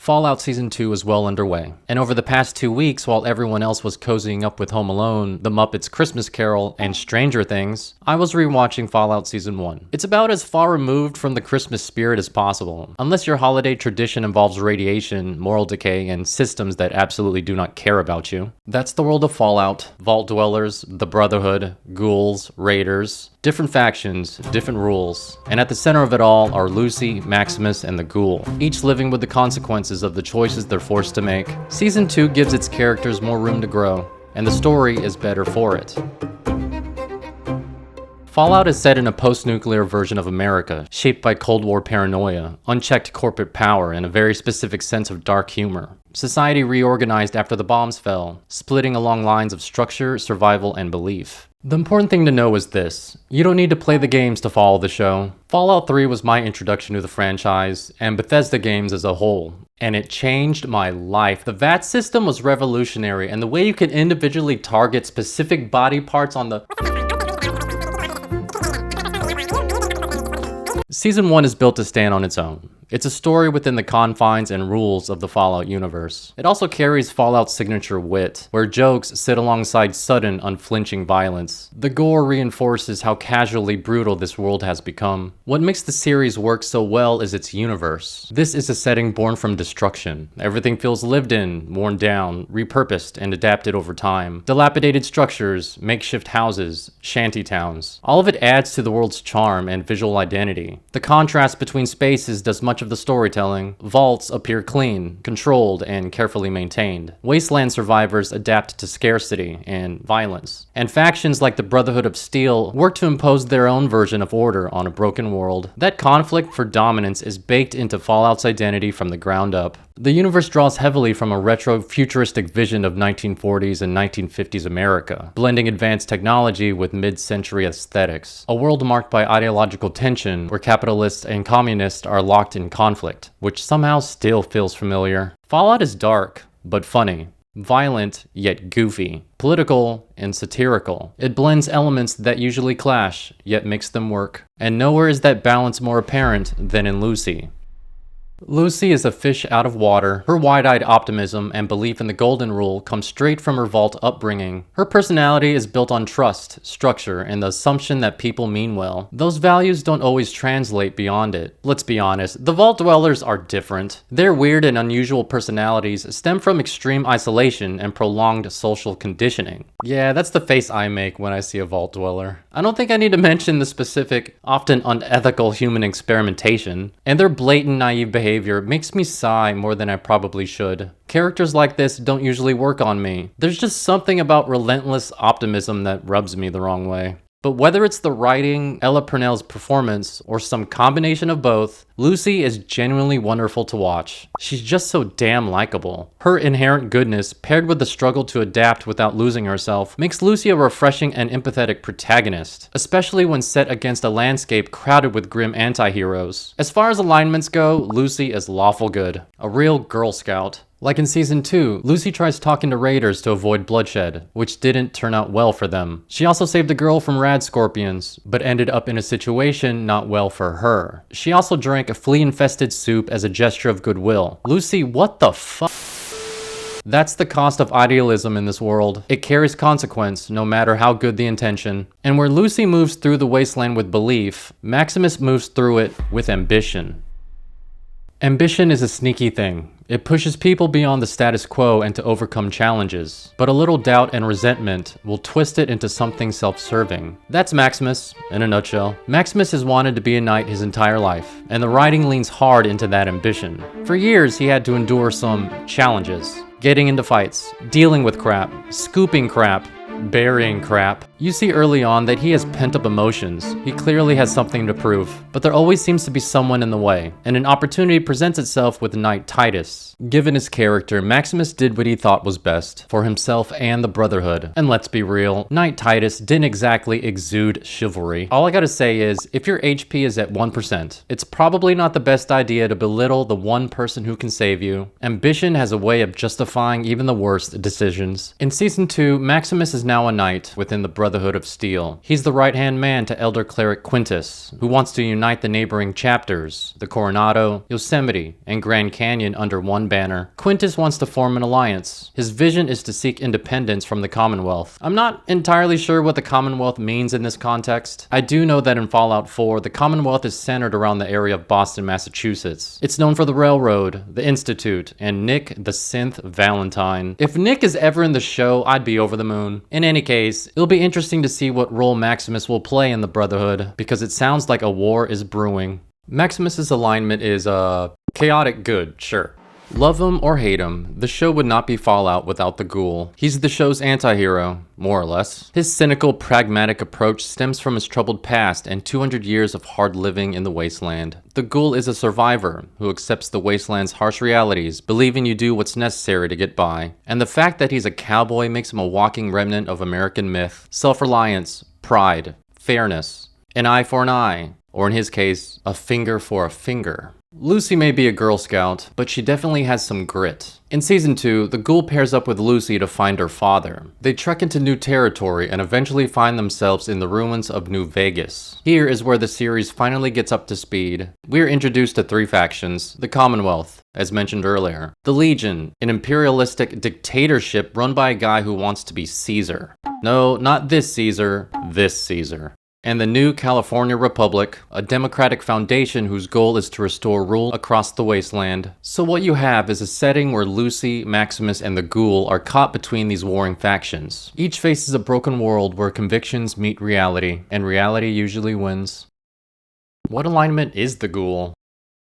Fallout Season 2 is well underway, and over the past 2 weeks, while everyone else was cozying up with Home Alone, The Muppet's Christmas Carol, and Stranger Things, I was rewatching Fallout Season 1. It's about as far removed from the Christmas spirit as possible, unless your holiday tradition involves radiation, moral decay, and systems that absolutely do not care about you. That's the world of Fallout, Vault Dwellers, the Brotherhood, Ghouls, Raiders, different factions, different rules, and at the center of it all are Lucy, Maximus, and the Ghoul, each living with the consequences of the choices they're forced to make. Season 2 gives its characters more room to grow, and the story is better for it. Fallout is set in a post-nuclear version of America, shaped by Cold War paranoia, unchecked corporate power, and a very specific sense of dark humor. Society reorganized after the bombs fell, splitting along lines of structure, survival, and belief. The important thing to know is this: you don't need to play the games to follow the show. Fallout 3 was my introduction to the franchise, and Bethesda games as a whole, and it changed my life. The VAT system was revolutionary, and the way you can individually target specific body parts on the... Season 1 is built to stand on its own. It's a story within the confines and rules of the Fallout universe. It also carries Fallout's signature wit, where jokes sit alongside sudden, unflinching violence. The gore reinforces how casually brutal this world has become. What makes the series work so well is its universe. This is a setting born from destruction. Everything feels lived in, worn down, repurposed, and adapted over time. Dilapidated structures, makeshift houses, shanty towns. All of it adds to the world's charm and visual identity. The contrast between spaces does much of the storytelling. Vaults appear clean, controlled, and carefully maintained. Wasteland survivors adapt to scarcity and violence. And factions like the Brotherhood of Steel work to impose their own version of order on a broken world. That conflict for dominance is baked into Fallout's identity from the ground up. The universe draws heavily from a retro futuristic vision of 1940s and 1950s America, blending advanced technology with mid-century aesthetics. A world marked by ideological tension where capitalists and communists are locked in conflict, which somehow still feels familiar. Fallout is dark, but funny. Violent, yet goofy. Political and satirical. It blends elements that usually clash, yet makes them work. And nowhere is that balance more apparent than in Lucy. Lucy is a fish out of water. Her wide-eyed optimism and belief in the golden rule come straight from her vault upbringing. Her personality is built on trust, structure, and the assumption that people mean well. Those values don't always translate beyond it. Let's be honest, the Vault Dwellers are different. Their weird and unusual personalities stem from extreme isolation and prolonged social conditioning. Yeah, that's the face I make when I see a Vault Dweller. I don't think I need to mention the specific, often unethical human experimentation, and their blatant naive behavior makes me sigh more than I probably should. Characters like this don't usually work on me. There's just something about relentless optimism that rubs me the wrong way. But whether it's the writing, Ella Purnell's performance, or some combination of both, Lucy is genuinely wonderful to watch. She's just so damn likable. Her inherent goodness, paired with the struggle to adapt without losing herself, makes Lucy a refreshing and empathetic protagonist, especially when set against a landscape crowded with grim anti-heroes. As far as alignments go, Lucy is lawful good. A real Girl Scout. Like in Season 2, Lucy tries talking to raiders to avoid bloodshed, which didn't turn out well for them. She also saved a girl from rad scorpions, but ended up in a situation not well for her. She also drank a flea-infested soup as a gesture of goodwill. Lucy, what the fuck? That's the cost of idealism in this world. It carries consequence, no matter how good the intention. And where Lucy moves through the wasteland with belief, Maximus moves through it with ambition. Ambition is a sneaky thing. It pushes people beyond the status quo and to overcome challenges. But a little doubt and resentment will twist it into something self-serving. That's Maximus, in a nutshell. Maximus has wanted to be a knight his entire life, and the writing leans hard into that ambition. For years, he had to endure some challenges. Getting into fights, dealing with crap, scooping crap, burying crap. You see early on that he has pent-up emotions. He clearly has something to prove, but there always seems to be someone in the way, and an opportunity presents itself with Knight Titus. Given his character, Maximus did what he thought was best for himself and the Brotherhood. And let's be real, Knight Titus didn't exactly exude chivalry. All I gotta say is, if your HP is at 1%, it's probably not the best idea to belittle the one person who can save you. Ambition has a way of justifying even the worst decisions. In Season 2, Maximus is now a knight within the Brotherhood Brotherhood of Steel. He's the right-hand man to Elder Cleric Quintus, who wants to unite the neighboring chapters, the Coronado, Yosemite, and Grand Canyon under one banner. Quintus wants to form an alliance. His vision is to seek independence from the Commonwealth. I'm not entirely sure what the Commonwealth means in this context. I do know that in Fallout 4, the Commonwealth is centered around the area of Boston, Massachusetts. It's known for the railroad, the Institute, and Nick the Synth Valentine. If Nick is ever in the show, I'd be over the moon. In any case, it'll be interesting to see what role Maximus will play in the Brotherhood, because it sounds like a war is brewing. Maximus's alignment is, chaotic good, sure. Love him or hate him, the show would not be Fallout without the Ghoul. He's the show's anti-hero, more or less. His cynical, pragmatic approach stems from his troubled past and 200 years of hard living in the wasteland. The Ghoul is a survivor who accepts the wasteland's harsh realities, believing you do what's necessary to get by. And the fact that he's a cowboy makes him a walking remnant of American myth, self-reliance, pride, fairness, an eye for an eye, or in his case, a finger for a finger. Lucy may be a Girl Scout, but she definitely has some grit. In Season 2, the Ghoul pairs up with Lucy to find her father. They trek into new territory and eventually find themselves in the ruins of New Vegas. Here is where the series finally gets up to speed. We are introduced to 3 factions: the Commonwealth, as mentioned earlier, the Legion, an imperialistic dictatorship run by a guy who wants to be Caesar. No, not this Caesar, this Caesar. And the New California Republic, a democratic foundation whose goal is to restore rule across the wasteland. So what you have is a setting where Lucy, Maximus, and the Ghoul are caught between these warring factions. Each faces a broken world where convictions meet reality, and reality usually wins. What alignment is the Ghoul?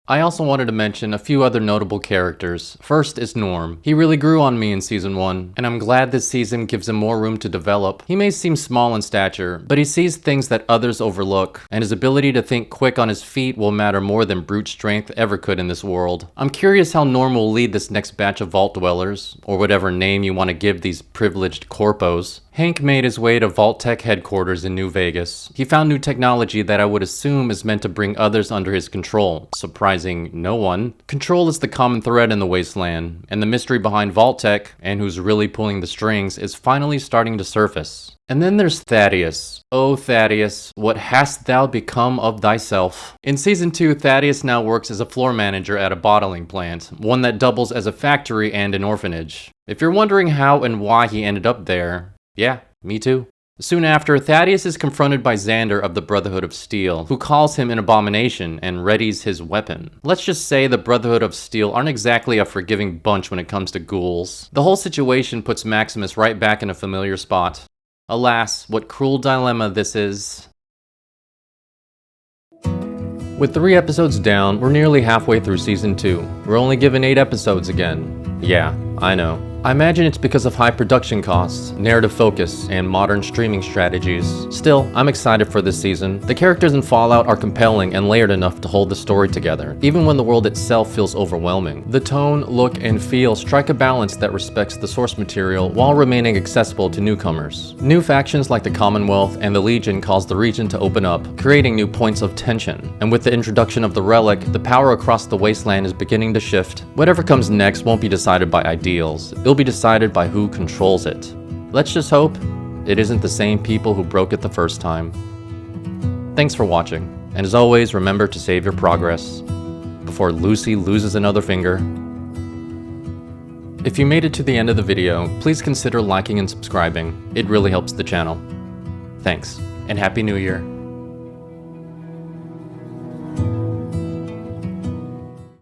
I also wanted to mention a few other notable characters. First is Norm. He really grew on me in Season 1, and I'm glad this season gives him more room to develop. He may seem small in stature, but he sees things that others overlook, and his ability to think quick on his feet will matter more than brute strength ever could in this world. I'm curious how Norm will lead this next batch of Vault Dwellers, or whatever name you want to give these privileged corpos. Hank made his way to Vault Tech headquarters in New Vegas. He found new technology that I would assume is meant to bring others under his control, surprising no one. Control is the common thread in the wasteland, and the mystery behind Vault Tech, and who's really pulling the strings, is finally starting to surface. And then there's Thaddeus. Oh Thaddeus, what hast thou become of thyself? In Season 2, Thaddeus now works as a floor manager at a bottling plant, one that doubles as a factory and an orphanage. If you're wondering how and why he ended up there, yeah, me too. Soon after, Thaddeus is confronted by Xander of the Brotherhood of Steel, who calls him an abomination and readies his weapon. Let's just say the Brotherhood of Steel aren't exactly a forgiving bunch when it comes to ghouls. The whole situation puts Maximus right back in a familiar spot. Alas, what cruel dilemma this is. With 3 episodes down, we're nearly halfway through Season 2. We're only given 8 episodes again. Yeah, I know. I imagine it's because of high production costs, narrative focus, and modern streaming strategies. Still, I'm excited for this season. The characters in Fallout are compelling and layered enough to hold the story together, even when the world itself feels overwhelming. The tone, look, and feel strike a balance that respects the source material while remaining accessible to newcomers. New factions like the Commonwealth and the Legion cause the region to open up, creating new points of tension. And with the introduction of the Relic, the power across the wasteland is beginning to shift. Whatever comes next won't be decided by ideals. It'll be decided by who controls it. Let's just hope it isn't the same people who broke it the first time. Thanks for watching, and as always, remember to save your progress before Lucy loses another finger. If you made it to the end of the video, please consider liking and subscribing. It really helps the channel. Thanks, and Happy New Year.